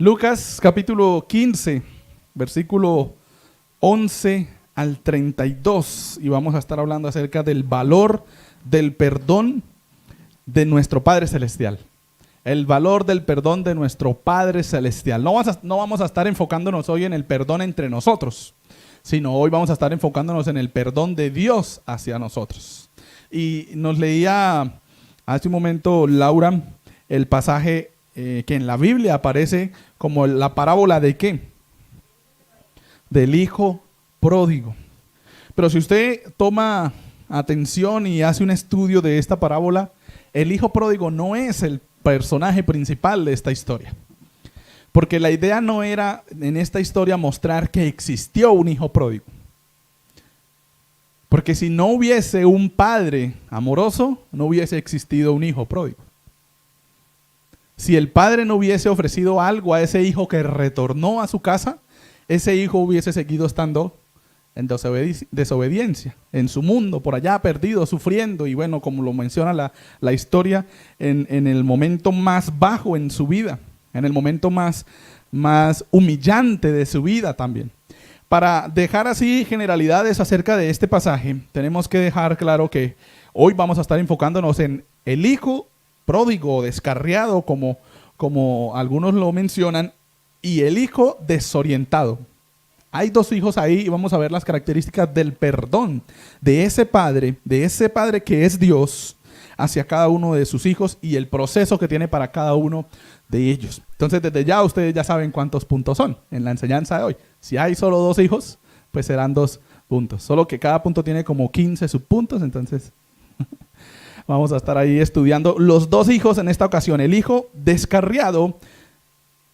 Lucas capítulo 15, versículo 11 al 32, y vamos a estar hablando acerca del valor del perdón de nuestro Padre Celestial. El valor del perdón de nuestro Padre Celestial. No vamos a estar enfocándonos hoy en el perdón entre nosotros, sino hoy vamos a estar enfocándonos en el perdón de Dios hacia nosotros. Y nos leía hace un momento Laura el pasaje que en la Biblia aparece como la parábola de ¿qué? Del hijo pródigo. Pero si usted toma atención y hace un estudio de esta parábola, el hijo pródigo no es el personaje principal de esta historia. Porque la idea no era en esta historia mostrar que existió un hijo pródigo. Porque si no hubiese un padre amoroso, no hubiese existido un hijo pródigo. Si el padre no hubiese ofrecido algo a ese hijo que retornó a su casa, ese hijo hubiese seguido estando en desobediencia, en su mundo, por allá perdido, sufriendo, y bueno, como lo menciona la historia, en el momento más bajo en su vida, en el momento más humillante de su vida también. Para dejar así generalidades acerca de este pasaje, tenemos que dejar claro que hoy vamos a estar enfocándonos en el hijo pródigo o descarriado, como algunos lo mencionan, y el hijo desorientado. Hay dos hijos ahí y vamos a ver las características del perdón de ese padre que es Dios hacia cada uno de sus hijos y el proceso que tiene para cada uno de ellos. Entonces, desde ya ustedes ya saben cuántos puntos son en la enseñanza de hoy. Si hay solo dos hijos, pues serán 2 puntos. Solo que cada punto tiene como 15 subpuntos, entonces vamos a estar ahí estudiando los dos hijos en esta ocasión, el hijo descarriado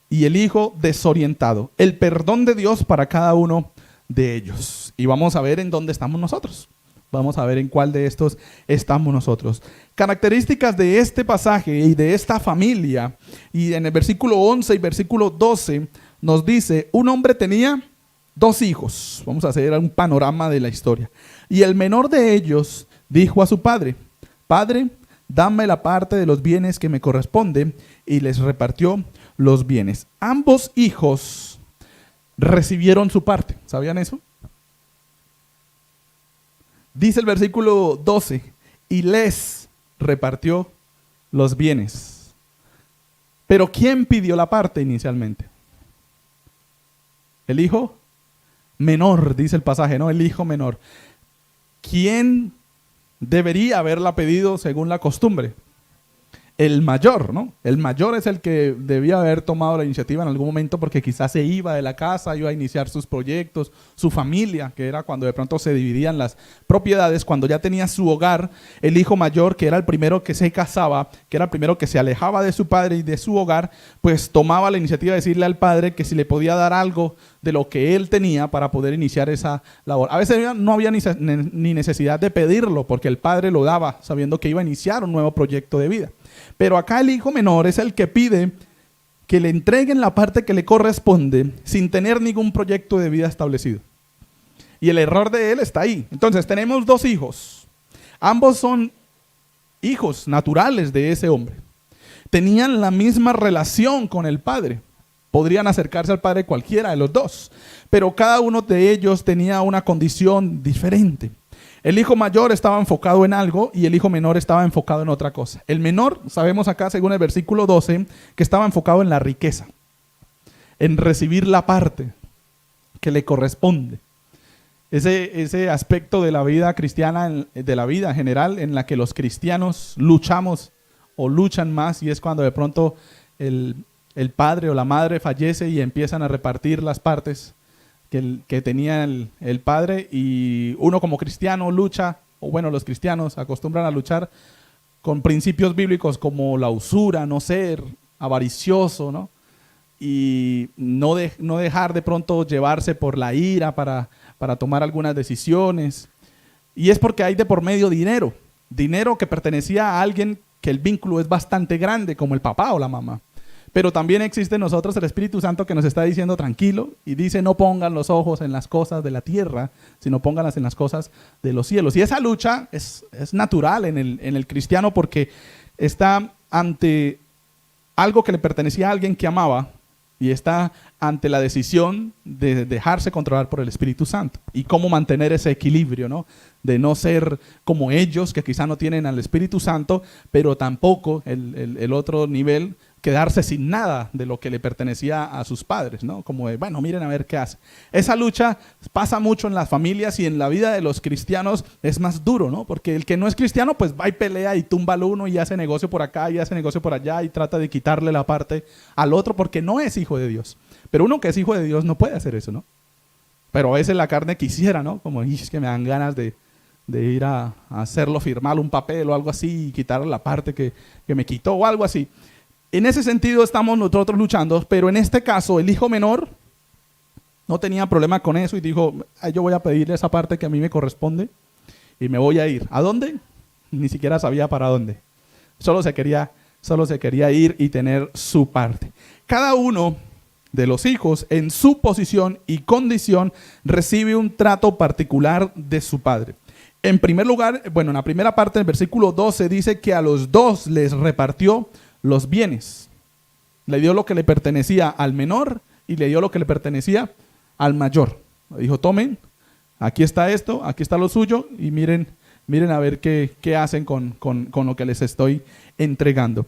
y el hijo desorientado. El perdón de Dios para cada uno de ellos. Y vamos a ver en dónde estamos nosotros. Vamos a ver en cuál de estos estamos nosotros. Características de este pasaje y de esta familia. Y en el versículo 11 y versículo 12 nos dice, un hombre tenía 2 hijos. Vamos a hacer un panorama de la historia. Y el menor de ellos dijo a su padre, Padre, dame la parte de los bienes que me corresponde, y les repartió los bienes. Ambos hijos recibieron su parte. ¿Sabían eso? Dice el versículo 12, y les repartió los bienes. Pero ¿quién pidió la parte inicialmente? El hijo menor, dice el pasaje, ¿no? El hijo menor. ¿Quién debería haberla pedido según la costumbre? El mayor, ¿no? El mayor es el que debía haber tomado la iniciativa en algún momento porque quizás se iba de la casa, iba a iniciar sus proyectos, su familia, que era cuando de pronto se dividían las propiedades, cuando ya tenía su hogar. El hijo mayor, que era el primero que se casaba, que era el primero que se alejaba de su padre y de su hogar, pues tomaba la iniciativa de decirle al padre que si le podía dar algo de lo que él tenía para poder iniciar esa labor. A veces no había ni necesidad de pedirlo porque el padre lo daba sabiendo que iba a iniciar un nuevo proyecto de vida. Pero acá el hijo menor es el que pide que le entreguen la parte que le corresponde sin tener ningún proyecto de vida establecido. Y el error de él está ahí. Entonces tenemos 2 hijos. Ambos son hijos naturales de ese hombre. Tenían la misma relación con el padre. Podrían acercarse al padre cualquiera de los 2. Pero cada uno de ellos tenía una condición diferente. El hijo mayor estaba enfocado en algo y el hijo menor estaba enfocado en otra cosa. El menor, sabemos acá según el versículo 12, que estaba enfocado en la riqueza, en recibir la parte que le corresponde. Ese aspecto de la vida cristiana, de la vida general, en la que los cristianos luchamos o luchan más, y es cuando de pronto el padre o la madre fallece y empiezan a repartir las partes que tenía el padre, y uno como cristiano lucha, o bueno, los cristianos acostumbran a luchar con principios bíblicos como la usura, no ser avaricioso, ¿no? Y no dejar de pronto llevarse por la ira para tomar algunas decisiones. Y es porque hay de por medio dinero que pertenecía a alguien que el vínculo es bastante grande, como el papá o la mamá. Pero también existe en nosotros el Espíritu Santo que nos está diciendo tranquilo y dice no pongan los ojos en las cosas de la tierra, sino pónganlas en las cosas de los cielos. Y esa lucha es natural en el cristiano porque está ante algo que le pertenecía a alguien que amaba y está ante la decisión de dejarse controlar por el Espíritu Santo y cómo mantener ese equilibrio, ¿no? De no ser como ellos, que quizá no tienen al Espíritu Santo, pero tampoco el otro nivel, quedarse sin nada de lo que le pertenecía a sus padres, ¿no? Como de, bueno, miren a ver qué hace. Esa lucha pasa mucho en las familias y en la vida de los cristianos es más duro, ¿no? Porque el que no es cristiano, pues va y pelea y tumba al uno y hace negocio por acá y hace negocio por allá y trata de quitarle la parte al otro porque no es hijo de Dios. Pero uno que es hijo de Dios no puede hacer eso, ¿no? Pero a veces la carne quisiera, ¿no? Como, es que me dan ganas de ir a hacerlo firmar un papel o algo así y quitarle la parte que me quitó o algo así. En ese sentido estamos nosotros luchando, pero en este caso el hijo menor no tenía problema con eso y dijo, yo voy a pedirle esa parte que a mí me corresponde y me voy a ir. ¿A dónde? Ni siquiera sabía para dónde. Solo se quería ir y tener su parte. Cada uno de los hijos en su posición y condición recibe un trato particular de su padre. En primer lugar, en la primera parte del versículo 12 dice que a los dos les repartió los bienes. Le dio lo que le pertenecía al menor y le dio lo que le pertenecía al mayor. Le dijo, tomen, aquí está esto, aquí está lo suyo y miren a ver qué hacen con lo que les estoy entregando.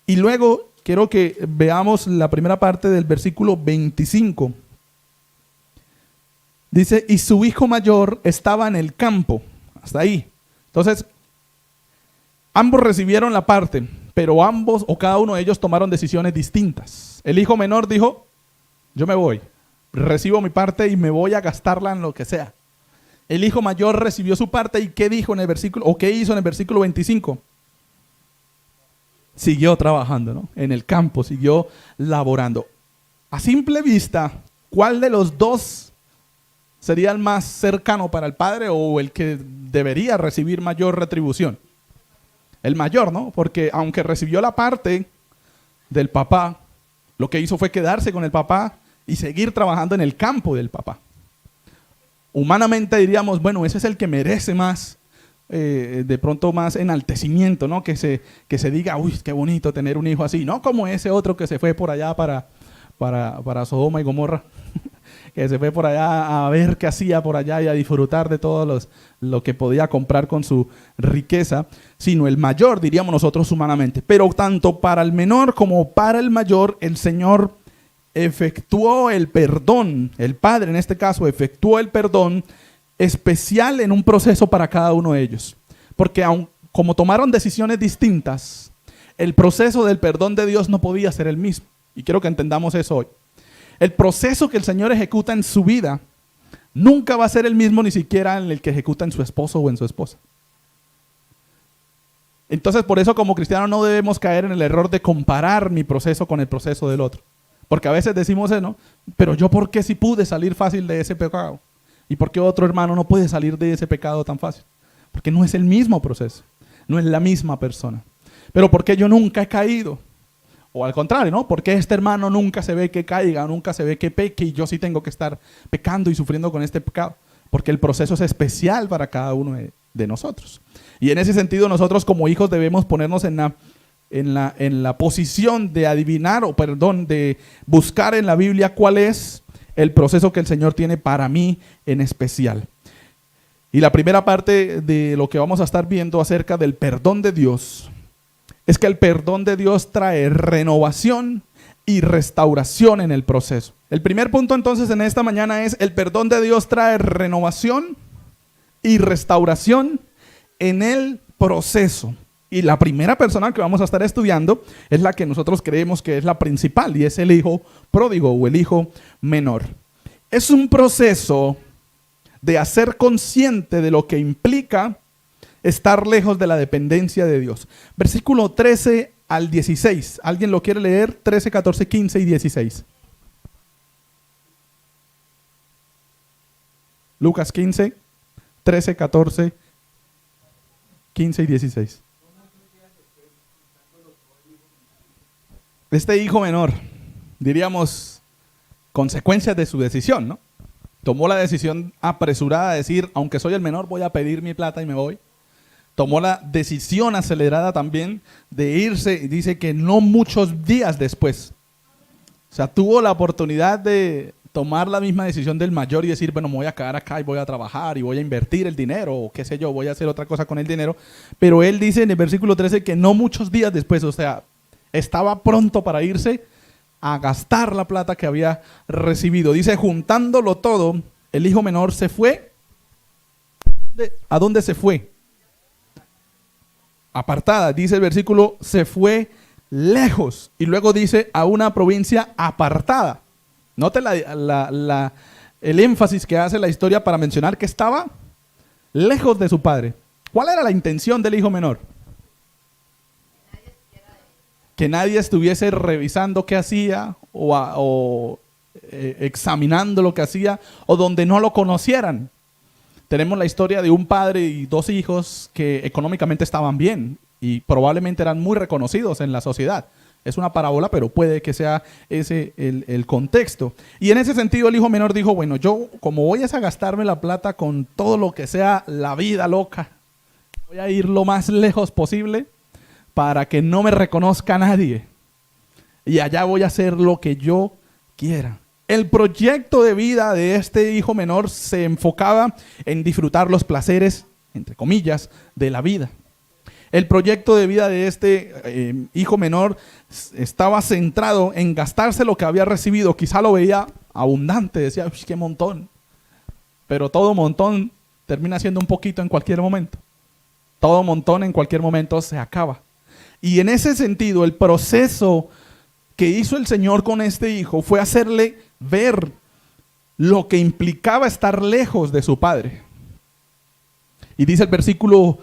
Y luego quiero que veamos la primera parte del versículo 25. Dice, y su hijo mayor estaba en el campo. Hasta ahí. Entonces, ambos recibieron la parte, pero ambos o cada uno de ellos tomaron decisiones distintas. El hijo menor dijo, yo me voy, recibo mi parte y me voy a gastarla en lo que sea. El hijo mayor recibió su parte y ¿qué dijo en el versículo, o qué hizo en el versículo 25? Siguió trabajando, ¿no? En el campo, siguió laborando. A simple vista, ¿cuál de los dos sería el más cercano para el padre o el que debería recibir mayor retribución? El mayor, ¿no? Porque aunque recibió la parte del papá, lo que hizo fue quedarse con el papá y seguir trabajando en el campo del papá. Humanamente diríamos, bueno, ese es el que merece más, de pronto más enaltecimiento, ¿no? Que se diga, uy, qué bonito tener un hijo así, no como ese otro que se fue por allá para Sodoma y Gomorra, que se fue por allá a ver qué hacía por allá y a disfrutar de todo lo que podía comprar con su riqueza, sino el mayor, diríamos nosotros humanamente. Pero tanto para el menor como para el mayor, el Señor efectuó el perdón, el Padre en este caso efectuó el perdón especial en un proceso para cada uno de ellos. Porque como tomaron decisiones distintas, el proceso del perdón de Dios no podía ser el mismo. Y quiero que entendamos eso hoy. El proceso que el Señor ejecuta en su vida nunca va a ser el mismo ni siquiera en el que ejecuta en su esposo o en su esposa. Entonces, por eso como cristianos no debemos caer en el error de comparar mi proceso con el proceso del otro. Porque a veces decimos eso, ¿no? Pero yo, ¿por qué sí pude salir fácil de ese pecado? ¿Y por qué otro hermano no puede salir de ese pecado tan fácil? Porque no es el mismo proceso, no es la misma persona. Pero ¿por qué yo nunca he caído? O al contrario, ¿no? ¿Por qué este hermano nunca se ve que caiga, nunca se ve que peque y yo sí tengo que estar pecando y sufriendo con este pecado? Porque el proceso es especial para cada uno de nosotros. Y en ese sentido nosotros como hijos debemos ponernos en la posición de adivinar, de buscar en la Biblia cuál es el proceso que el Señor tiene para mí en especial. Y la primera parte de lo que vamos a estar viendo acerca del perdón de Dios es que el perdón de Dios trae renovación y restauración en el proceso. El primer punto entonces en esta mañana es el perdón de Dios trae renovación y restauración en el proceso. Y la primera persona que vamos a estar estudiando es la que nosotros creemos que es la principal y es el hijo pródigo o el hijo menor. Es un proceso de hacer consciente de lo que implica estar lejos de la dependencia de Dios. Versículo 13 al 16. ¿Alguien lo quiere leer? 13, 14, 15 y 16. Lucas 15, 13, 14, 15 y 16. Este hijo menor, diríamos, consecuencias de su decisión, ¿no? Tomó la decisión apresurada de decir, aunque soy el menor, voy a pedir mi plata y me voy. Tomó la decisión acelerada también de irse, y dice que no muchos días después O sea, tuvo la oportunidad de tomar la misma decisión del mayor y decir, bueno, me voy a quedar acá y voy a trabajar y voy a invertir el dinero o qué sé yo, voy a hacer otra cosa con el dinero. Pero él dice en el versículo 13 que no muchos días después, o sea, estaba pronto para irse a gastar la plata que había recibido. Dice, juntándolo todo, el hijo menor se fue. ¿A dónde se fue? Apartada, dice el versículo, se fue lejos. Y luego dice a una provincia apartada. Note el énfasis que hace la historia para mencionar que estaba lejos de su padre. ¿Cuál era la intención del hijo menor? Que nadie estuviese revisando qué hacía o examinando lo que hacía o donde no lo conocieran. Tenemos la historia de un padre y dos hijos que económicamente estaban bien y probablemente eran muy reconocidos en la sociedad. Es una parábola, pero puede que sea ese el contexto. Y en ese sentido el hijo menor dijo, bueno, yo como voy a gastarme la plata con todo lo que sea la vida loca, voy a ir lo más lejos posible para que no me reconozca nadie. Y allá voy a hacer lo que yo quiera. El proyecto de vida de este hijo menor se enfocaba en disfrutar los placeres, entre comillas, de la vida. El proyecto de vida de este hijo menor estaba centrado en gastarse lo que había recibido. Quizá lo veía abundante, decía, uy, qué montón. Pero todo montón termina siendo un poquito en cualquier momento. Todo montón en cualquier momento se acaba. Y en ese sentido, el proceso que hizo el Señor con este hijo fue hacerle ver lo que implicaba estar lejos de su padre. Y dice el versículo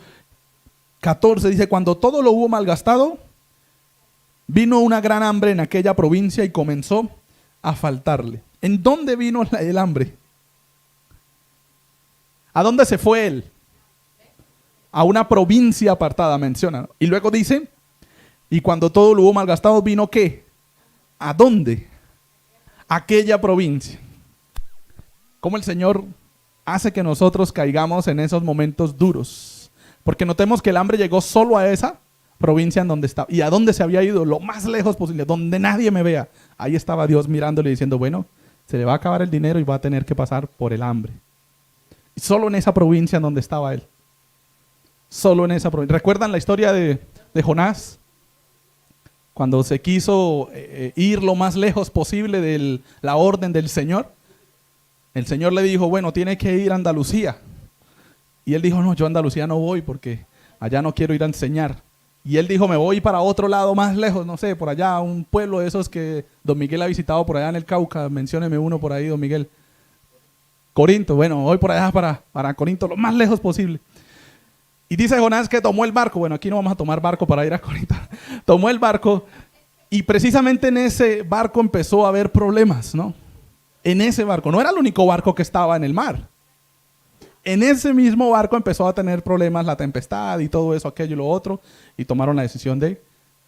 14, dice, cuando todo lo hubo malgastado, vino una gran hambre en aquella provincia y comenzó a faltarle. ¿En dónde vino el hambre? ¿A dónde se fue él? A una provincia apartada, menciona, ¿no? Y luego dice, y cuando todo lo hubo malgastado, ¿vino qué? ¿A dónde? Aquella provincia. ¿Cómo el Señor hace que nosotros caigamos en esos momentos duros? Porque notemos que el hambre llegó solo a esa provincia en donde estaba. ¿Y a dónde se había ido? Lo más lejos posible, donde nadie me vea. Ahí estaba Dios mirándole y diciendo, bueno, se le va a acabar el dinero y va a tener que pasar por el hambre. Y solo en esa provincia en donde estaba él. Solo en esa provincia. ¿Recuerdan la historia de Jonás? Cuando se quiso ir lo más lejos posible de la orden del Señor. El Señor le dijo, bueno, tiene que ir a Andalucía. Y él dijo, no, yo a Andalucía no voy porque allá no quiero ir a enseñar. Y él dijo, me voy para otro lado más lejos, no sé, por allá, un pueblo de esos que don Miguel ha visitado por allá en el Cauca. Mencióneme uno por ahí, don Miguel. Corinto, bueno, voy por allá para Corinto, lo más lejos posible. Y dice Jonás que tomó el barco. Bueno, aquí no vamos a tomar barco para ir a Corinto. Tomó el barco y precisamente en ese barco empezó a haber problemas, ¿no? En ese barco, no era el único barco que estaba en el mar. En ese mismo barco empezó a tener problemas, la tempestad y todo eso, aquello y lo otro, y tomaron la decisión de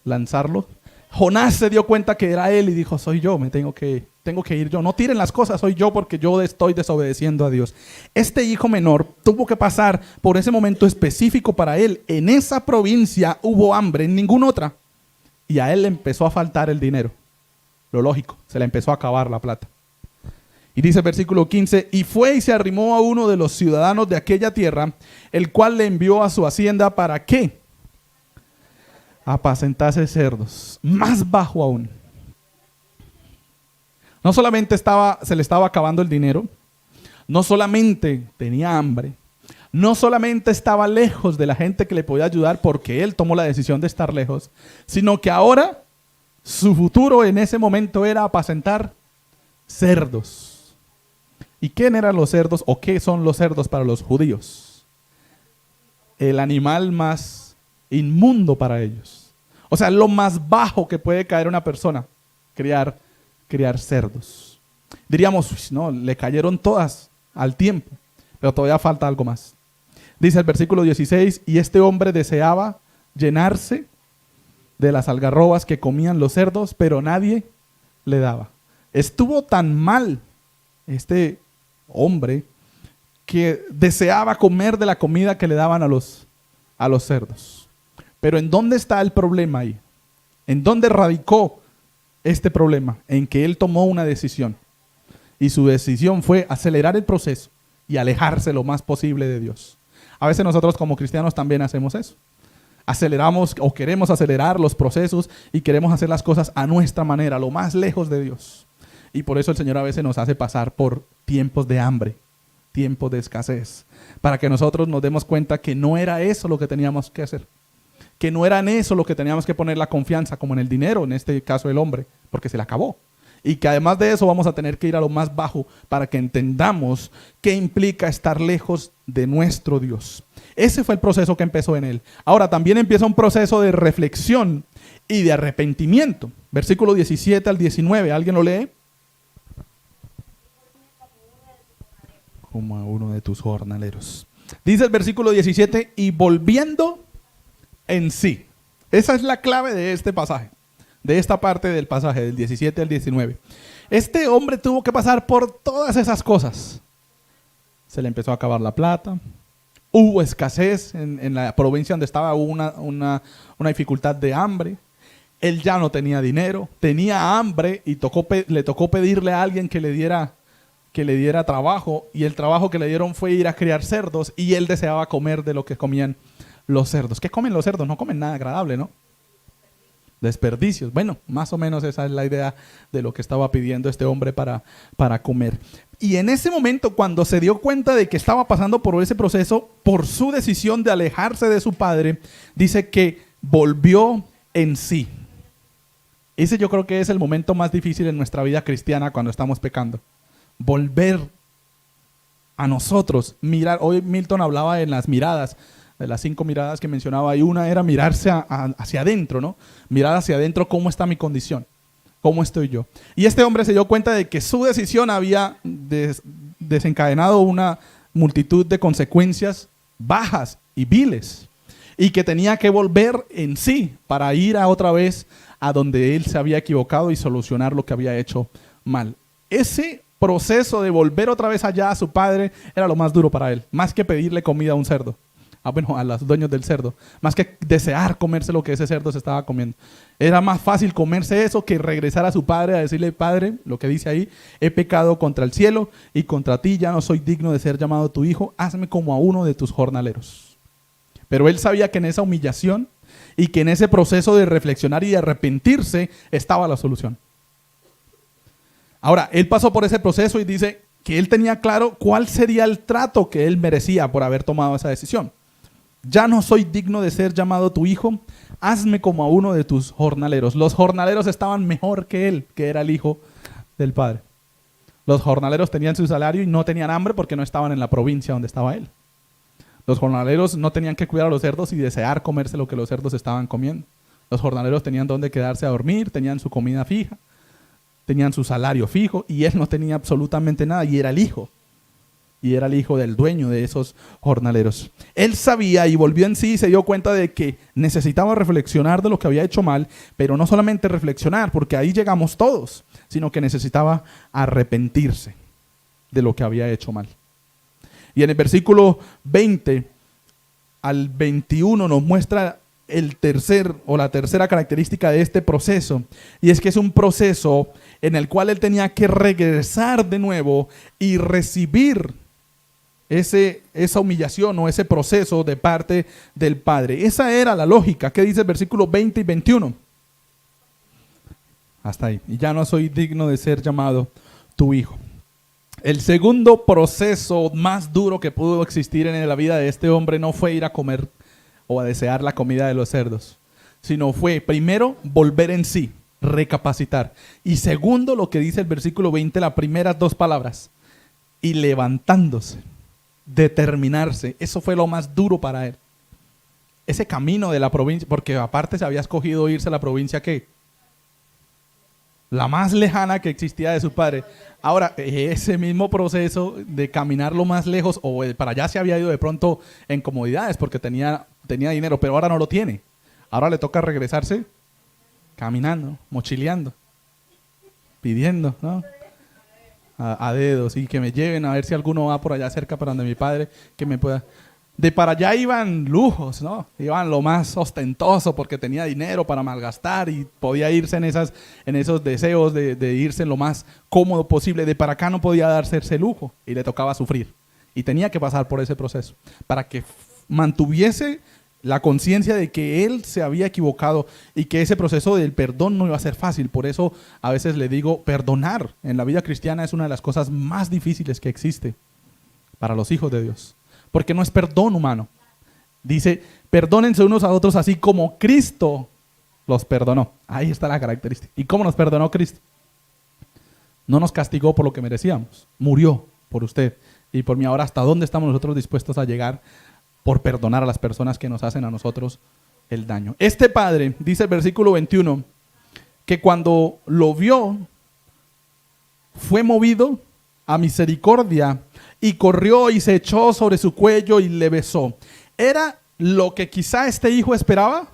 lanzarlo. Jonás se dio cuenta que era él y dijo, soy yo, tengo que ir yo. No tiren las cosas, soy yo porque yo estoy desobedeciendo a Dios. Este hijo menor tuvo que pasar por ese momento específico para él. En esa provincia hubo hambre, en ninguna otra. Y a él le empezó a faltar el dinero. Lo lógico, se le empezó a acabar la plata. Y dice el versículo 15, y fue y se arrimó a uno de los ciudadanos de aquella tierra, el cual le envió a su hacienda, ¿para qué? Apacentase cerdos, más bajo aún. No solamente se le estaba acabando el dinero, no solamente tenía hambre, no solamente estaba lejos de la gente que le podía ayudar porque él tomó la decisión de estar lejos, sino que ahora su futuro en ese momento era apacentar cerdos. ¿Y quién eran los cerdos o qué son los cerdos para los judíos? El animal más inmundo para ellos. O sea, lo más bajo que puede caer una persona, criar cerdos. Diríamos, no, le cayeron todas al tiempo, pero todavía falta algo más. Dice el versículo 16, y este hombre deseaba llenarse de las algarrobas que comían los cerdos, pero nadie le daba. Estuvo tan mal este hombre que deseaba comer de la comida que le daban a los cerdos. Pero ¿en dónde está el problema ahí? ¿En dónde radicó este problema en que él tomó una decisión. Y su decisión fue acelerar el proceso y alejarse lo más posible de Dios. A veces nosotros como cristianos también hacemos eso. Aceleramos o queremos acelerar los procesos y queremos hacer las cosas a nuestra manera, lo más lejos de Dios. Y por eso el Señor a veces nos hace pasar por tiempos de hambre, tiempos de escasez, para que nosotros nos demos cuenta que no era eso lo que teníamos que hacer. Que no era en eso lo que teníamos que poner la confianza, como en el dinero, en este caso el hombre, porque se le acabó. Y que además de eso vamos a tener que ir a lo más bajo para que entendamos qué implica estar lejos de nuestro Dios. Ese fue el proceso que empezó en él. Ahora también empieza un proceso de reflexión y de arrepentimiento. Versículo 17 al 19, ¿alguien lo lee? Como a uno de tus jornaleros. Dice el versículo 17, y volviendo en sí. Esa es la clave de este pasaje, de esta parte del pasaje, del 17 al 19. Este hombre tuvo que pasar por todas esas cosas. Se le empezó a acabar la plata, hubo escasez en la provincia donde estaba, hubo una dificultad de hambre. Él ya no tenía dinero, tenía hambre y le tocó pedirle a alguien que le diera trabajo, y el trabajo que le dieron fue ir a criar cerdos, y él deseaba comer de lo que comían los cerdos. ¿Qué comen los cerdos? No comen nada agradable, ¿no? Desperdicios. Bueno, más o menos esa es la idea de lo que estaba pidiendo este hombre para comer. Y en ese momento, cuando se dio cuenta de que estaba pasando por ese proceso, por su decisión de alejarse de su padre, dice que volvió en sí. Ese yo creo que es el momento más difícil en nuestra vida cristiana cuando estamos pecando. Volver a nosotros, mirar. Hoy Milton hablaba en las miradas, de las 5 miradas que mencionaba, y una era mirarse hacia adentro, ¿no? Mirar hacia adentro, ¿cómo está mi condición? ¿Cómo estoy yo? Y este hombre se dio cuenta de que su decisión había desencadenado una multitud de consecuencias bajas y viles, y que tenía que volver en sí para ir otra vez a donde él se había equivocado y solucionar lo que había hecho mal. Ese proceso de volver otra vez allá a su padre era lo más duro para él, más que pedirle comida a un cerdo. A los dueños del cerdo, más que desear comerse lo que ese cerdo se estaba comiendo. Era más fácil comerse eso que regresar a su padre a decirle: Padre, lo que dice ahí, he pecado contra el cielo y contra ti, ya no soy digno de ser llamado tu hijo, hazme como a uno de tus jornaleros. Pero él sabía que en esa humillación y que en ese proceso de reflexionar y de arrepentirse estaba la solución. Ahora, él pasó por ese proceso y dice que él tenía claro cuál sería el trato que él merecía por haber tomado esa decisión. Ya no soy digno de ser llamado tu hijo, hazme como a uno de tus jornaleros. Los jornaleros estaban mejor que él, que era el hijo del padre. Los jornaleros tenían su salario y no tenían hambre porque no estaban en la provincia donde estaba él. Los jornaleros no tenían que cuidar a los cerdos y desear comerse lo que los cerdos estaban comiendo. Los jornaleros tenían donde quedarse a dormir, tenían su comida fija, tenían su salario fijo, y él no tenía absolutamente nada, y era el hijo. Y era el hijo del dueño de esos jornaleros. Él sabía y volvió en sí y se dio cuenta de que necesitaba reflexionar de lo que había hecho mal, pero no solamente reflexionar, porque ahí llegamos todos, sino que necesitaba arrepentirse de lo que había hecho mal. Y en el versículo 20 al 21 nos muestra la tercera característica de este proceso, y es que es un proceso en el cual él tenía que regresar de nuevo y recibir esa humillación o ese proceso de parte del Padre. Esa era la lógica. ¿Qué dice el versículo 20 y 21? Hasta ahí. Y ya no soy digno de ser llamado tu hijo. El segundo proceso más duro que pudo existir en la vida de este hombre no fue ir a comer o a desear la comida de los cerdos, sino fue primero volver en sí, recapacitar. Y segundo, lo que dice el versículo 20, las primeras 2 palabras: y levantándose, determinarse. Eso fue lo más duro para él. Ese camino de la provincia, porque aparte se había escogido irse a la provincia que la más lejana que existía de su padre. Ahora, ese mismo proceso de caminar lo más lejos, o para allá se había ido de pronto en comodidades porque tenía dinero, pero ahora no lo tiene. Ahora le toca regresarse caminando, mochileando, pidiendo, ¿no? A dedos, y que me lleven a ver si alguno va por allá cerca para donde mi padre, que me pueda. De para allá iban lujos, ¿no? Iban lo más ostentoso porque tenía dinero para malgastar y podía irse en esos deseos de irse en lo más cómodo posible. De para acá no podía darse ese lujo y le tocaba sufrir. Y tenía que pasar por ese proceso para que mantuviese la conciencia de que él se había equivocado y que ese proceso del perdón no iba a ser fácil. Por eso a veces le digo, perdonar en la vida cristiana es una de las cosas más difíciles que existe para los hijos de Dios. Porque no es perdón humano. Dice, perdónense unos a otros así como Cristo los perdonó. Ahí está la característica. ¿Y cómo nos perdonó Cristo? No nos castigó por lo que merecíamos. Murió por usted y por mí. Ahora, ¿hasta dónde estamos nosotros dispuestos a llegar por perdonar a las personas que nos hacen a nosotros el daño? Este padre, dice el versículo 21, que cuando lo vio, fue movido a misericordia y corrió y se echó sobre su cuello y le besó. ¿Era lo que quizá este hijo esperaba?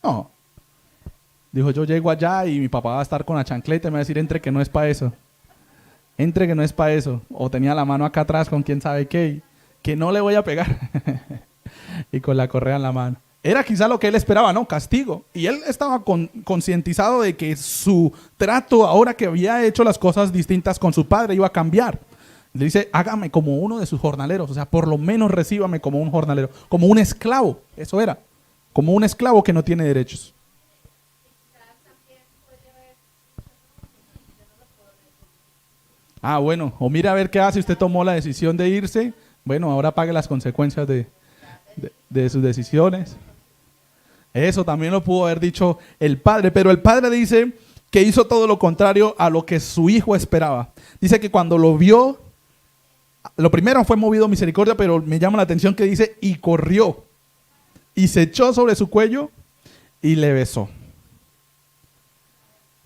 No. Dijo, yo llego allá y mi papá va a estar con la chancleta y me va a decir, entre que no es para eso. Entre que no es para eso. O tenía la mano acá atrás con quién sabe qué. Que no le voy a pegar. Y con la correa en la mano. Era quizá lo que él esperaba, ¿no? Castigo. Y él estaba concientizado de que su trato, ahora que había hecho las cosas distintas con su padre, iba a cambiar. Le dice, hágame como uno de sus jornaleros. O sea, por lo menos recíbame como un jornalero. Como un esclavo. Eso era. Como un esclavo que no tiene derechos. Ah, bueno. O mira a ver qué hace. Usted tomó la decisión de irse. Bueno, ahora pague las consecuencias de sus decisiones. Eso también lo pudo haber dicho el padre. Pero el padre dice que hizo todo lo contrario a lo que su hijo esperaba. Dice que cuando lo vio, lo primero fue movido a misericordia, pero me llama la atención que dice, y corrió, y se echó sobre su cuello, y le besó.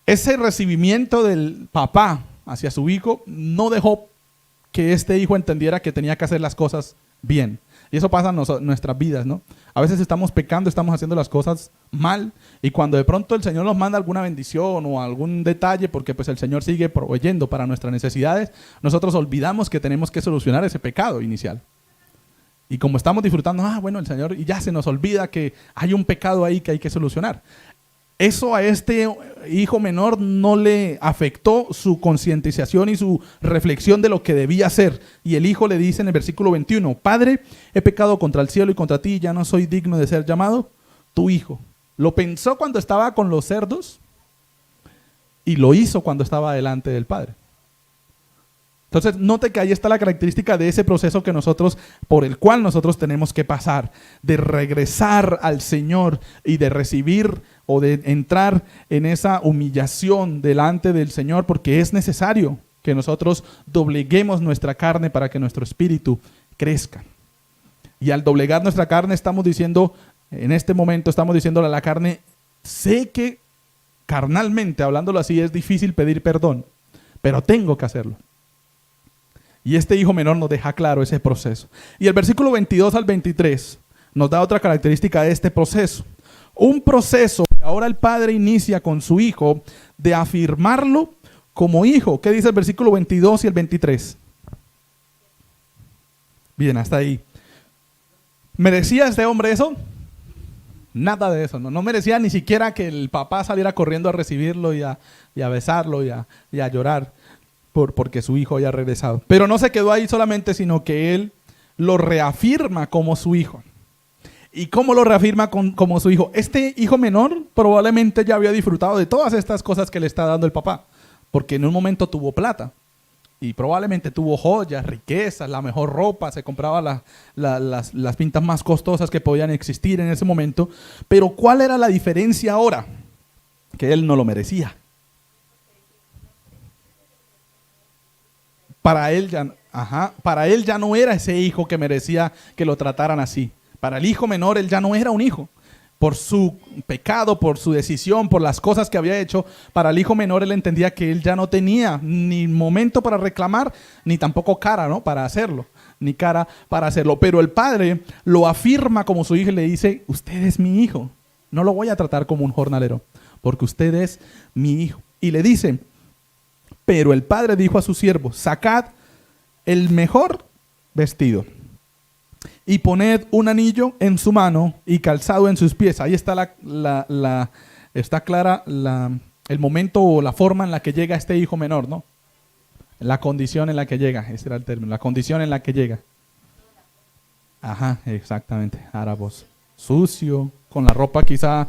Ese recibimiento del papá hacia su hijo no dejó que este hijo entendiera que tenía que hacer las cosas bien. Y eso pasa en nuestras vidas, ¿no? A veces estamos pecando, estamos haciendo las cosas mal, y cuando de pronto el Señor nos manda alguna bendición o algún detalle, porque pues el Señor sigue proveyendo para nuestras necesidades, nosotros olvidamos que tenemos que solucionar ese pecado inicial. Y como estamos disfrutando, bueno, el Señor, y ya se nos olvida que hay un pecado ahí que hay que solucionar. Eso a este hijo menor no le afectó su concientización y su reflexión de lo que debía hacer. Y el hijo le dice en el versículo 21, Padre, he pecado contra el cielo y contra ti, y ya no soy digno de ser llamado tu hijo. Lo pensó cuando estaba con los cerdos y lo hizo cuando estaba delante del Padre. Entonces, note que ahí está la característica de ese proceso que por el cual nosotros tenemos que pasar, de regresar al Señor y de recibir o de entrar en esa humillación delante del Señor, porque es necesario que nosotros dobleguemos nuestra carne para que nuestro espíritu crezca. Y al doblegar nuestra carne estamos diciendo, en este momento estamos diciéndole a la carne, sé que carnalmente, hablándolo así, es difícil pedir perdón, pero tengo que hacerlo. Y este hijo menor nos deja claro ese proceso. Y el versículo 22 al 23 nos da otra característica de este proceso. Un proceso que ahora el padre inicia con su hijo de afirmarlo como hijo. ¿Qué dice el versículo 22 y el 23? Bien, hasta ahí. ¿Merecía este hombre eso? Nada de eso. No merecía ni siquiera que el papá saliera corriendo a recibirlo y a besarlo y a llorar. Porque su hijo haya regresado. Pero no se quedó ahí solamente, sino que él lo reafirma como su hijo. ¿Y cómo lo reafirma como su hijo? Este hijo menor probablemente ya había disfrutado de todas estas cosas que le está dando el papá, porque en un momento tuvo plata y probablemente tuvo joyas, riquezas, la mejor ropa, se compraba las pintas más costosas que podían existir en ese momento. Pero ¿cuál era la diferencia ahora? Que él no lo merecía. Para él ya no era ese hijo que merecía que lo trataran así. Para el hijo menor, él ya no era un hijo. Por su pecado, por su decisión, por las cosas que había hecho, para el hijo menor él entendía que él ya no tenía ni momento para reclamar, ni tampoco cara, ¿no? Para hacerlo, ni cara para hacerlo. Pero el padre lo afirma como su hijo y le dice, usted es mi hijo. No lo voy a tratar como un jornalero, porque usted es mi hijo. Y le dice, pero el padre dijo a sus siervos, sacad el mejor vestido y poned un anillo en su mano y calzado en sus pies. Ahí está está clara el momento o la forma en la que llega este hijo menor, ¿no? La condición en la que llega, ese era el término, la condición en la que llega. Ajá, exactamente, árabos. Sucio, con la ropa quizá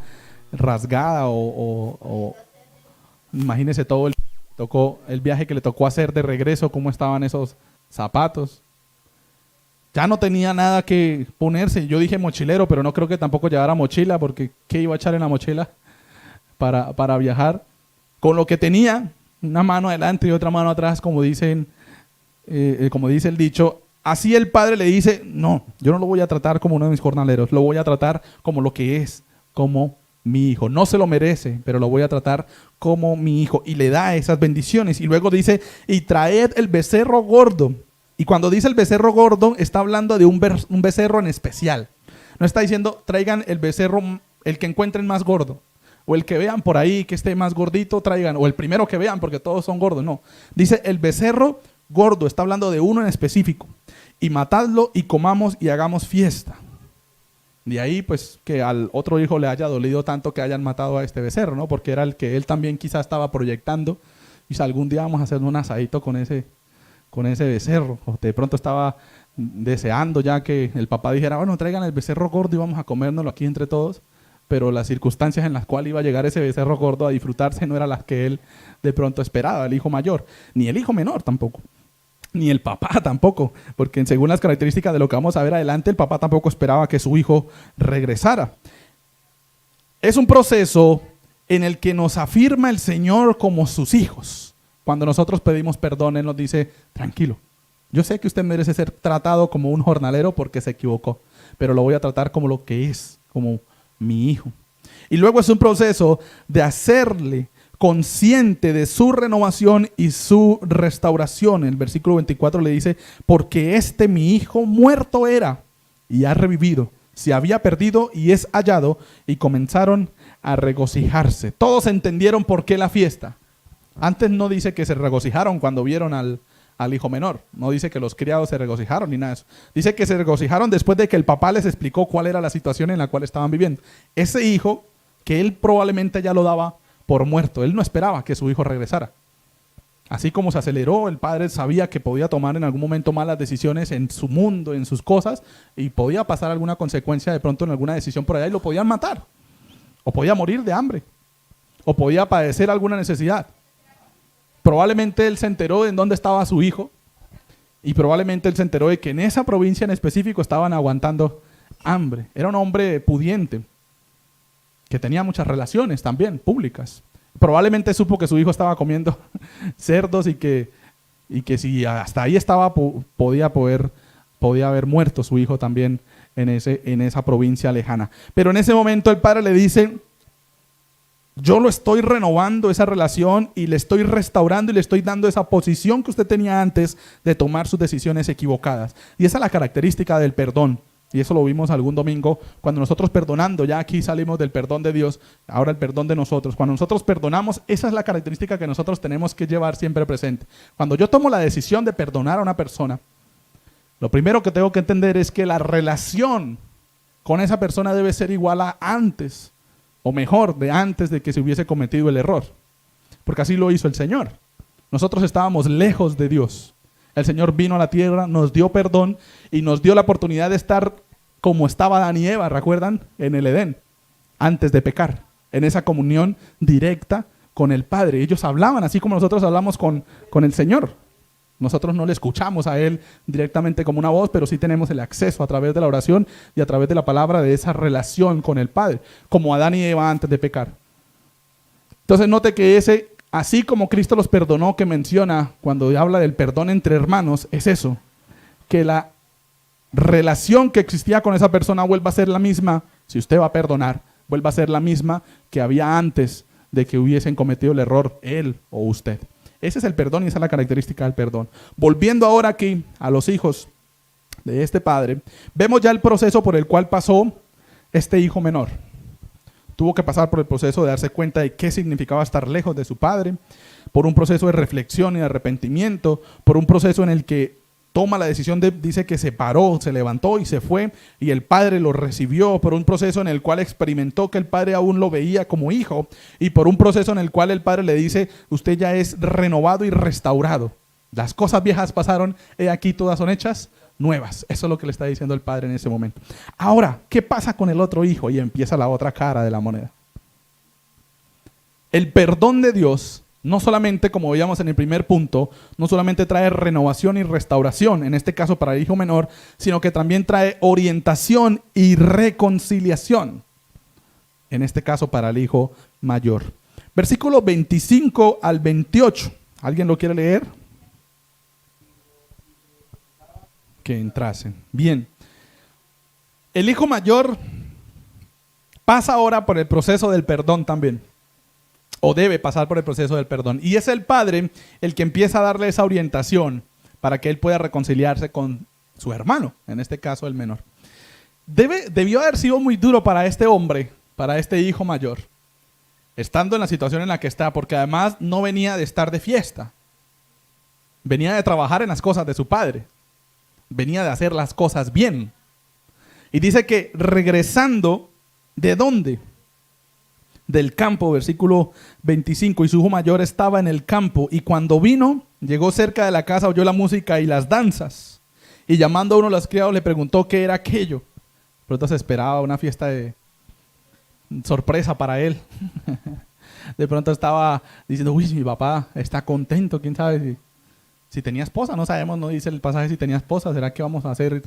rasgada o imagínese todo el viaje que le tocó hacer de regreso, cómo estaban esos zapatos. Ya no tenía nada que ponerse. Yo dije mochilero, pero no creo que tampoco llevara mochila, porque ¿qué iba a echar en la mochila para viajar? Con lo que tenía, una mano adelante y otra mano atrás, como dice el dicho. Así el padre le dice, no, yo no lo voy a tratar como uno de mis jornaleros, lo voy a tratar como lo que es, como mi hijo. No se lo merece, pero lo voy a tratar como mi hijo. Y le da esas bendiciones. Y luego dice, y traed el becerro gordo. Y cuando dice el becerro gordo, está hablando de un becerro en especial. No está diciendo, traigan el becerro, el que encuentren más gordo. O el que vean por ahí que esté más gordito, traigan. O el primero que vean, porque todos son gordos. No. Dice el becerro gordo, está hablando de uno en específico. Y matadlo y comamos y hagamos fiesta. De ahí pues que al otro hijo le haya dolido tanto que hayan matado a este becerro, ¿no? Porque era el que él también quizá estaba proyectando. Y si algún día vamos a hacer un asadito con ese becerro. O de pronto estaba deseando ya que el papá dijera, bueno, traigan el becerro gordo y vamos a comérnoslo aquí entre todos. Pero las circunstancias en las cuales iba a llegar ese becerro gordo a disfrutarse no eran las que él de pronto esperaba, el hijo mayor. Ni el hijo menor tampoco. Ni el papá tampoco, porque según las características de lo que vamos a ver adelante, el papá tampoco esperaba que su hijo regresara. Es un proceso en el que nos afirma el Señor como sus hijos. Cuando nosotros pedimos perdón, Él nos dice, tranquilo, yo sé que usted merece ser tratado como un jornalero porque se equivocó, pero lo voy a tratar como lo que es, como mi hijo. Y luego es un proceso de hacerle consciente de su renovación y su restauración. El versículo 24 le dice, porque mi hijo muerto era y ha revivido, se había perdido y es hallado, y comenzaron a regocijarse. Todos entendieron por qué la fiesta. Antes no dice que se regocijaron cuando vieron al hijo menor, no dice que los criados se regocijaron ni nada de eso. Dice que se regocijaron después de que el papá les explicó cuál era la situación en la cual estaban viviendo. Ese hijo que él probablemente ya lo daba por muerto. Él no esperaba que su hijo regresara. Así como se aceleró, el padre sabía que podía tomar en algún momento malas decisiones en su mundo, en sus cosas, y podía pasar alguna consecuencia de pronto en alguna decisión por allá y lo podían matar. O podía morir de hambre. O podía padecer alguna necesidad. Probablemente él se enteró de en dónde estaba su hijo, y probablemente él se enteró de que en esa provincia en específico estaban aguantando hambre. Era un hombre pudiente, que tenía muchas relaciones también públicas. Probablemente supo que su hijo estaba comiendo cerdos y que si hasta ahí estaba podía haber muerto su hijo también en esa provincia lejana. Pero en ese momento el padre le dice, yo lo estoy renovando esa relación y le estoy restaurando y le estoy dando esa posición que usted tenía antes de tomar sus decisiones equivocadas. Y esa es la característica del perdón. Y eso lo vimos algún domingo, cuando nosotros perdonando, ya aquí salimos del perdón de Dios, ahora el perdón de nosotros. Cuando nosotros perdonamos, esa es la característica que nosotros tenemos que llevar siempre presente. Cuando yo tomo la decisión de perdonar a una persona, lo primero que tengo que entender es que la relación con esa persona debe ser igual a antes, o mejor, de antes de que se hubiese cometido el error. Porque así lo hizo el Señor. Nosotros estábamos lejos de Dios. El Señor vino a la tierra, nos dio perdón y nos dio la oportunidad de estar como estaba Adán y Eva, ¿recuerdan? En el Edén, antes de pecar, en esa comunión directa con el Padre. Ellos hablaban así como nosotros hablamos con el Señor. Nosotros no le escuchamos a Él directamente como una voz, pero sí tenemos el acceso a través de la oración y a través de la palabra de esa relación con el Padre, como Adán y Eva antes de pecar. Entonces note que así como Cristo los perdonó, que menciona cuando habla del perdón entre hermanos, es eso, que la relación que existía con esa persona vuelva a ser la misma, si usted va a perdonar, vuelva a ser la misma que había antes de que hubiesen cometido el error él o usted. Ese es el perdón y esa es la característica del perdón. Volviendo ahora aquí a los hijos de este padre, vemos ya el proceso por el cual pasó este hijo menor. Tuvo que pasar por el proceso de darse cuenta de qué significaba estar lejos de su padre, por un proceso de reflexión y de arrepentimiento, por un proceso en el que toma la decisión dice que se paró, se levantó y se fue, y el padre lo recibió por un proceso en el cual experimentó que el padre aún lo veía como hijo, y por un proceso en el cual el padre le dice, usted ya es renovado y restaurado. Las cosas viejas pasaron, he aquí todas son hechas nuevas. Eso es lo que le está diciendo el padre en ese momento. Ahora, ¿qué pasa con el otro hijo? Y empieza la otra cara de la moneda. El perdón de Dios, no solamente, como veíamos en el primer punto, no solamente trae renovación y restauración, en este caso para el hijo menor, sino que también trae orientación y reconciliación, en este caso para el hijo mayor. Versículo 25 al 28. ¿Alguien lo quiere leer? Que entrasen. Bien. El hijo mayor pasa ahora por el proceso del perdón también. O debe pasar por el proceso del perdón. Y es el padre el que empieza a darle esa orientación para que él pueda reconciliarse con su hermano, en este caso el menor. Debió haber sido muy duro para este hombre, para este hijo mayor, estando en la situación en la que está, porque además no venía de estar de fiesta. Venía de trabajar en las cosas de su padre. Venía de hacer las cosas bien. Y dice que regresando, ¿de dónde? Del campo, versículo 25, y su hijo mayor estaba en el campo, y cuando vino, llegó cerca de la casa, oyó la música y las danzas, y llamando a uno de los criados le preguntó qué era aquello. Pronto se esperaba una fiesta de sorpresa para él. De pronto estaba diciendo, uy, mi papá está contento, quién sabe si tenía esposa, no sabemos, no dice el pasaje si tenía esposa, ¿será que vamos a hacer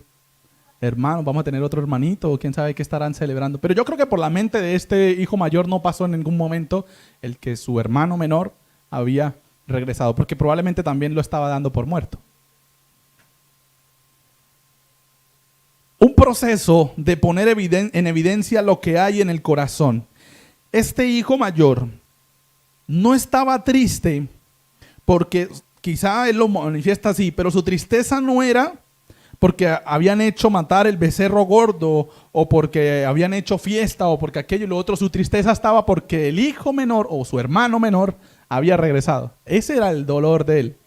hermanos, vamos a tener otro hermanito, o quién sabe qué estarán celebrando? Pero yo creo que por la mente de este hijo mayor no pasó en ningún momento el que su hermano menor había regresado, porque probablemente también lo estaba dando por muerto. Un proceso de poner en evidencia lo que hay en el corazón. Este hijo mayor no estaba triste porque quizá él lo manifiesta así, pero su tristeza no era porque habían hecho matar el becerro gordo, o porque habían hecho fiesta, o porque aquello y lo otro. Su tristeza estaba porque el hijo menor o su hermano menor había regresado. Ese era el dolor de él,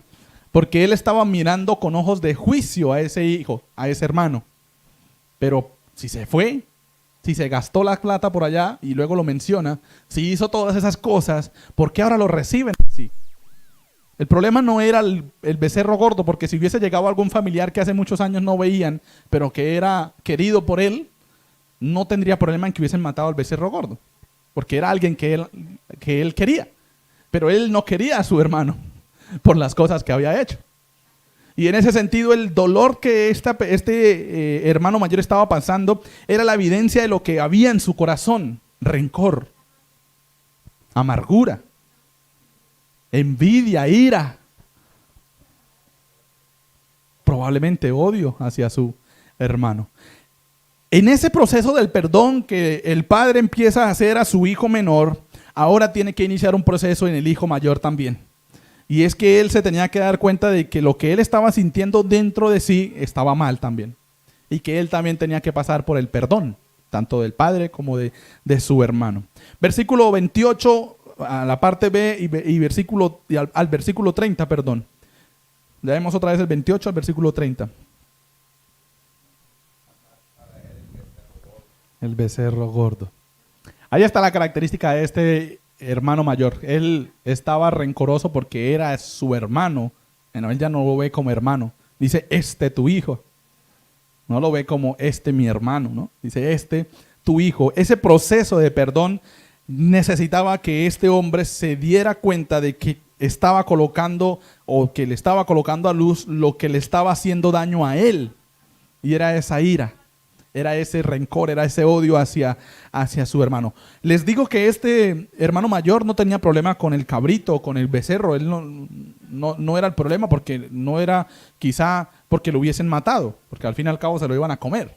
porque él estaba mirando con ojos de juicio a ese hijo, a ese hermano. Pero si se fue, si se gastó la plata por allá, y luego lo menciona, si hizo todas esas cosas, ¿por qué ahora lo reciben así? El problema no era el becerro gordo, porque si hubiese llegado algún familiar que hace muchos años no veían, pero que era querido por él, no tendría problema en que hubiesen matado al becerro gordo, porque era alguien que él quería. Pero él no quería a su hermano por las cosas que había hecho. Y en ese sentido, el dolor que este hermano mayor estaba pasando era la evidencia de lo que había en su corazón: rencor, amargura, envidia, ira, probablemente odio hacia su hermano. En ese proceso del perdón que el padre empieza a hacer a su hijo menor, ahora tiene que iniciar un proceso en el hijo mayor también. Y es que él se tenía que dar cuenta de que lo que él estaba sintiendo dentro de sí estaba mal también. Y que él también tenía que pasar por el perdón, tanto del padre como de su hermano. Versículo 28 a la parte B y al versículo 30, perdón. Leemos otra vez el 28 al versículo 30. El becerro gordo. Ahí está la característica de este hermano mayor. Él estaba rencoroso porque era su hermano. Bueno, él ya no lo ve como hermano. Dice, este tu hijo. No lo ve como este mi hermano, ¿no? Dice, este tu hijo. Ese proceso de perdón necesitaba que este hombre se diera cuenta de que estaba colocando, o que le estaba colocando a luz lo que le estaba haciendo daño a él. Y era esa ira, era ese rencor, era ese odio hacia su hermano. Les digo que este hermano mayor no tenía problema con el cabrito o con el becerro. Él no era el problema, porque no era quizá porque lo hubiesen matado, porque al fin y al cabo se lo iban a comer.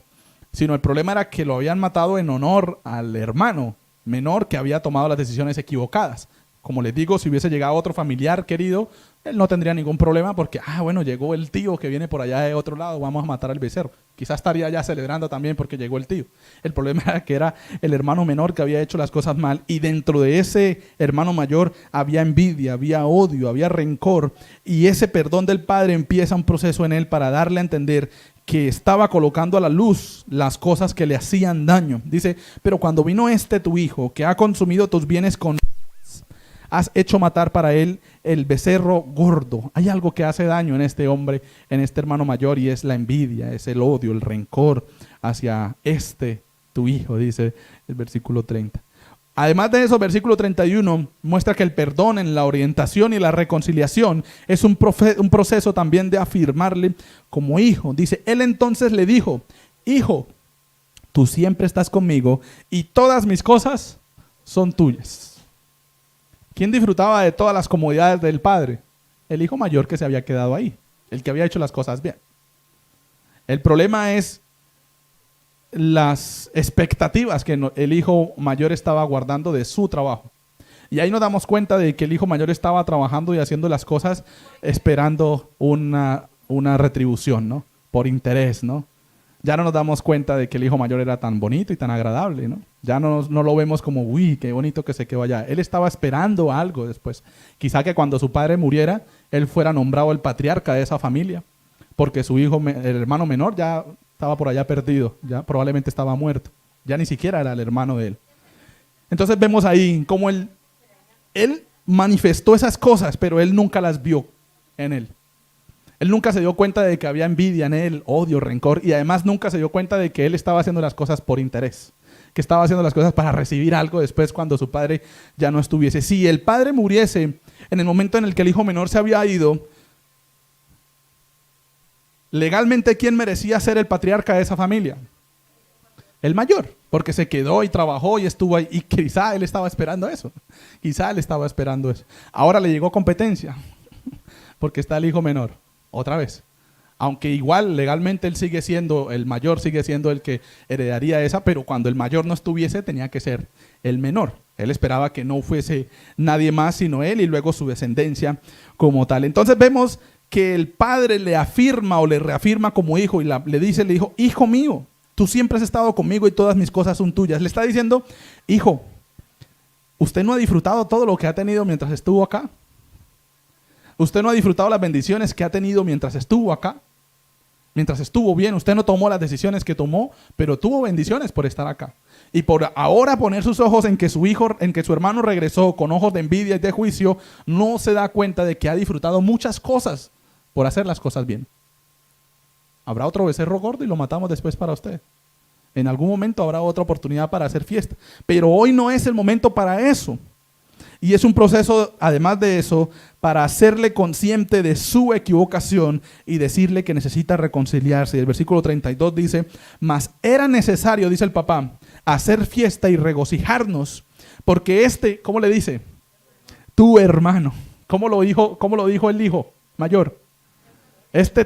Sino el problema era que lo habían matado en honor al hermano menor que había tomado las decisiones equivocadas. Como les digo, si hubiese llegado otro familiar querido, él no tendría ningún problema porque, bueno, llegó el tío que viene por allá de otro lado, vamos a matar al becerro. Quizás estaría ya celebrando también porque llegó el tío. El problema era que era el hermano menor que había hecho las cosas mal, y dentro de ese hermano mayor había envidia, había odio, había rencor, y ese perdón del padre empieza un proceso en él para darle a entender que estaba colocando a la luz las cosas que le hacían daño. Dice, pero cuando vino tu hijo, que ha consumido tus bienes con... has hecho matar para él el becerro gordo. Hay algo que hace daño en este hombre, en este hermano mayor, y es la envidia, es el odio, el rencor hacia tu hijo, dice el versículo 30. Además de eso, versículo 31 muestra que el perdón en la orientación y la reconciliación es un proceso también de afirmarle como hijo. Dice, él entonces le dijo, hijo, tú siempre estás conmigo y todas mis cosas son tuyas. ¿Quién disfrutaba de todas las comodidades del padre? El hijo mayor que se había quedado ahí, el que había hecho las cosas bien. El problema es las expectativas que el hijo mayor estaba guardando de su trabajo. Y ahí nos damos cuenta de que el hijo mayor estaba trabajando y haciendo las cosas esperando una retribución, ¿no? Por interés, ¿no? Ya no nos damos cuenta de que el hijo mayor era tan bonito y tan agradable, ¿no? Ya no lo vemos como, uy, qué bonito que se quedó allá. Él estaba esperando algo después. Quizá que cuando su padre muriera, él fuera nombrado el patriarca de esa familia, porque su hijo, el hermano menor, ya estaba por allá perdido, ya probablemente estaba muerto. Ya ni siquiera era el hermano de él. Entonces vemos ahí cómo él manifestó esas cosas, pero él nunca las vio en él. Él nunca se dio cuenta de que había envidia en él, odio, rencor, y además nunca se dio cuenta de que él estaba haciendo las cosas por interés, que estaba haciendo las cosas para recibir algo después cuando su padre ya no estuviese. Si el padre muriese en el momento en el que el hijo menor se había ido, legalmente, ¿quién merecía ser el patriarca de esa familia? El mayor, porque se quedó y trabajó y estuvo ahí, y quizá él estaba esperando eso. Quizá él estaba esperando eso. Ahora le llegó competencia, porque está el hijo menor. Otra vez, aunque igual legalmente él sigue siendo, el mayor sigue siendo el que heredaría esa, pero cuando el mayor no estuviese tenía que ser el menor. Él esperaba que no fuese nadie más sino él y luego su descendencia como tal. Entonces vemos que el padre le afirma o le reafirma como hijo y le dijo, hijo mío, tú siempre has estado conmigo y todas mis cosas son tuyas. Le está diciendo, hijo, ¿usted no ha disfrutado todo lo que ha tenido mientras estuvo acá? Usted no ha disfrutado las bendiciones que ha tenido mientras estuvo acá. Mientras estuvo bien, usted no tomó las decisiones que tomó, pero tuvo bendiciones por estar acá. Y por ahora poner sus ojos en que su hermano regresó con ojos de envidia y de juicio, no se da cuenta de que ha disfrutado muchas cosas por hacer las cosas bien. Habrá otro becerro gordo y lo matamos después para usted. En algún momento habrá otra oportunidad para hacer fiesta. Pero hoy no es el momento para eso. Y es un proceso, además de eso, para hacerle consciente de su equivocación y decirle que necesita reconciliarse. Y el versículo 32 dice, mas era necesario, dice el papá, hacer fiesta y regocijarnos, porque ¿cómo le dice? Tu hermano. ¿Cómo lo dijo el hijo mayor?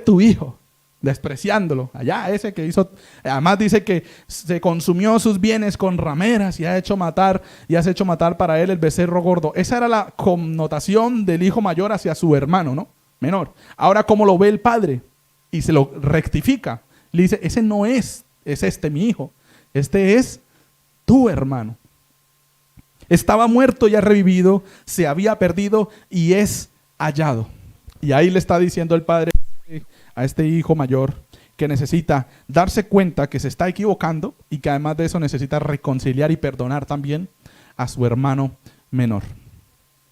Tu hijo. Despreciándolo, allá ese que hizo, además dice que se consumió sus bienes con rameras y has hecho matar para él el becerro gordo. Esa era la connotación del hijo mayor hacia su hermano, ¿no? Menor. Ahora, ¿cómo lo ve el padre? Y se lo rectifica. Le dice, ese no es mi hijo, este es tu hermano. Estaba muerto y ha revivido, se había perdido y es hallado. Y ahí le está diciendo el padre a este hijo mayor que necesita darse cuenta que se está equivocando y que además de eso necesita reconciliar y perdonar también a su hermano menor.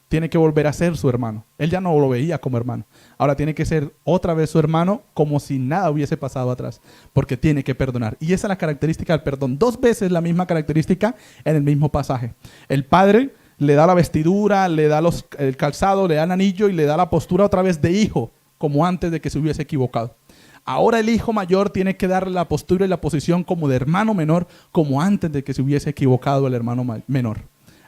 Tiene que volver a ser su hermano. Él ya no lo veía como hermano. Ahora tiene que ser otra vez su hermano como si nada hubiese pasado atrás, porque tiene que perdonar. Y esa es la característica del perdón. 2 veces la misma característica en el mismo pasaje. El padre le da la vestidura, le da el calzado, le da el anillo y le da la postura otra vez de hijo, como antes de que se hubiese equivocado. Ahora el hijo mayor tiene que darle la postura y la posición como de hermano menor, como antes de que se hubiese equivocado el hermano menor.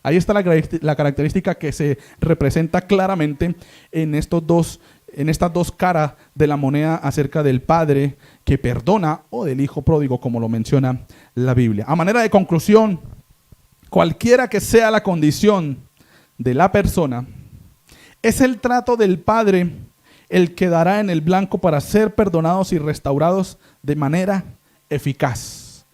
Ahí está la característica que se representa claramente en estas dos caras de la moneda acerca del padre que perdona o del hijo pródigo, como lo menciona la Biblia. A manera de conclusión, cualquiera que sea la condición de la persona, es el trato del Padre el que dará en el blanco para ser perdonados y restaurados de manera eficaz.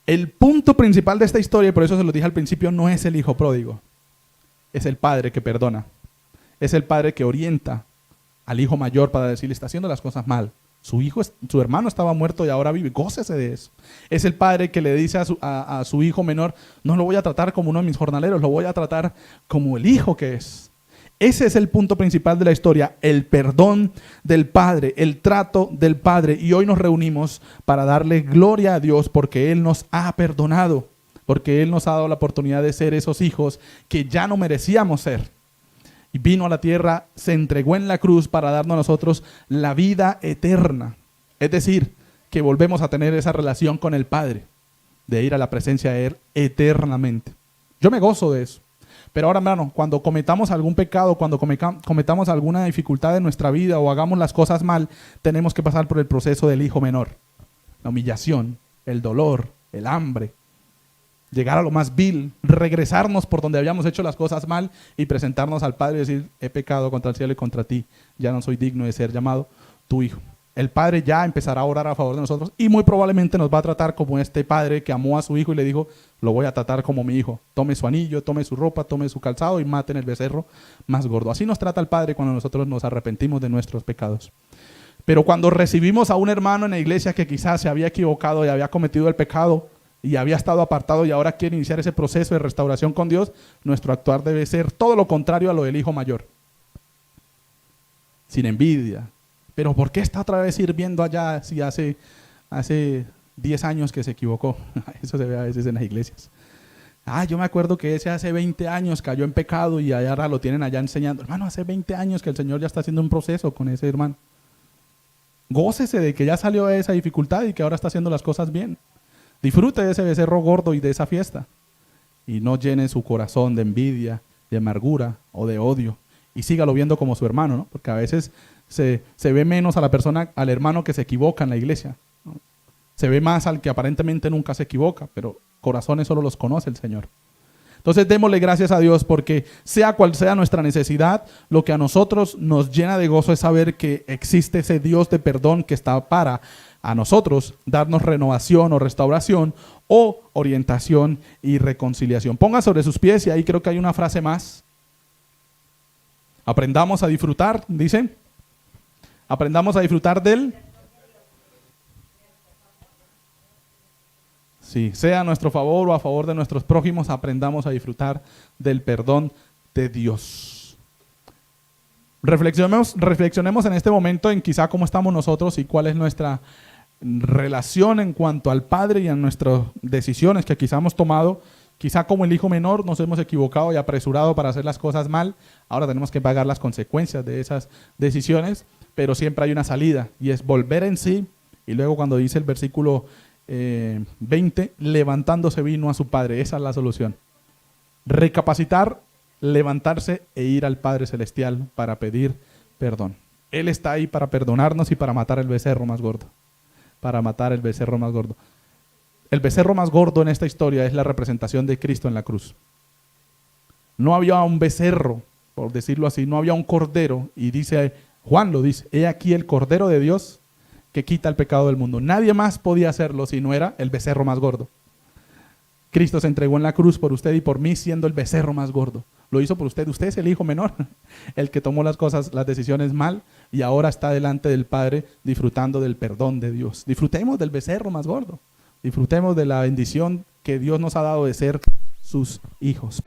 El punto principal de esta historia, y por eso se lo dije al principio, no es el hijo pródigo, es el padre que perdona, es el padre que orienta al hijo mayor para decirle, está haciendo las cosas mal. Su hermano estaba muerto y ahora vive, gócese de eso. Es el padre que le dice a su hijo menor, no lo voy a tratar como uno de mis jornaleros, lo voy a tratar como el hijo que es. Ese es el punto principal de la historia, el perdón del Padre, el trato del Padre. Y hoy nos reunimos para darle gloria a Dios porque Él nos ha perdonado, porque Él nos ha dado la oportunidad de ser esos hijos que ya no merecíamos ser. Y vino a la tierra, se entregó en la cruz para darnos a nosotros la vida eterna. Es decir, que volvemos a tener esa relación con el Padre, de ir a la presencia de Él eternamente. Yo me gozo de eso. Pero ahora, hermano, cuando cometamos algún pecado, cuando cometamos alguna dificultad en nuestra vida o hagamos las cosas mal, tenemos que pasar por el proceso del hijo menor. La humillación, el dolor, el hambre, llegar a lo más vil, regresarnos por donde habíamos hecho las cosas mal y presentarnos al Padre y decir, he pecado contra el cielo y contra ti, ya no soy digno de ser llamado tu hijo. El Padre ya empezará a orar a favor de nosotros y muy probablemente nos va a tratar como este padre que amó a su hijo y le dijo, lo voy a tratar como mi hijo. Tome su anillo, tome su ropa, tome su calzado y maten el becerro más gordo. Así nos trata el Padre cuando nosotros nos arrepentimos de nuestros pecados. Pero cuando recibimos a un hermano en la iglesia que quizás se había equivocado y había cometido el pecado y había estado apartado y ahora quiere iniciar ese proceso de restauración con Dios, nuestro actuar debe ser todo lo contrario a lo del hijo mayor. Sin envidia. Pero ¿por qué está otra vez sirviendo allá si hace 10 años que se equivocó? Eso se ve a veces en las iglesias. Yo me acuerdo que ese hace 20 años cayó en pecado y ahora lo tienen allá enseñando. Hermano, hace 20 años que el Señor ya está haciendo un proceso con ese hermano. Gócese de que ya salió de esa dificultad y que ahora está haciendo las cosas bien. Disfrute de ese becerro gordo y de esa fiesta. Y no llene su corazón de envidia, de amargura o de odio. Y sígalo viendo como su hermano, ¿no? Porque a veces se ve menos a la persona, al hermano que se equivoca en la iglesia, ¿no? Se ve más al que aparentemente nunca se equivoca, pero corazones solo los conoce el Señor. Entonces démosle gracias a Dios porque sea cual sea nuestra necesidad, lo que a nosotros nos llena de gozo es saber que existe ese Dios de perdón que está para a nosotros darnos renovación o restauración o orientación y reconciliación. Ponga sobre sus pies y ahí creo que hay una frase más. Aprendamos a disfrutar, dice. Aprendamos a disfrutar del... Sí, sea a nuestro favor o a favor de nuestros prójimos, aprendamos a disfrutar del perdón de Dios. Reflexionemos en este momento en quizá cómo estamos nosotros y cuál es nuestra relación en cuanto al Padre y a nuestras decisiones que quizá hemos tomado. Quizá como el hijo menor nos hemos equivocado y apresurado para hacer las cosas mal. Ahora tenemos que pagar las consecuencias de esas decisiones, pero siempre hay una salida y es volver en sí. Y luego cuando dice el versículo 20, levantándose vino a su Padre. Esa es la solución. Recapacitar, levantarse e ir al Padre Celestial para pedir perdón. Él está ahí para perdonarnos y para matar el becerro más gordo. Para matar el becerro más gordo. El becerro más gordo en esta historia es la representación de Cristo en la cruz. No había un becerro, por decirlo así, no había un cordero, y dice, Juan lo dice, he aquí el Cordero de Dios que quita el pecado del mundo. Nadie más podía hacerlo si no era el becerro más gordo. Cristo se entregó en la cruz por usted y por mí siendo el becerro más gordo. Lo hizo por usted. Usted es el hijo menor, el que tomó las decisiones mal y ahora está delante del Padre disfrutando del perdón de Dios. Disfrutemos del becerro más gordo. Disfrutemos de la bendición que Dios nos ha dado de ser sus hijos.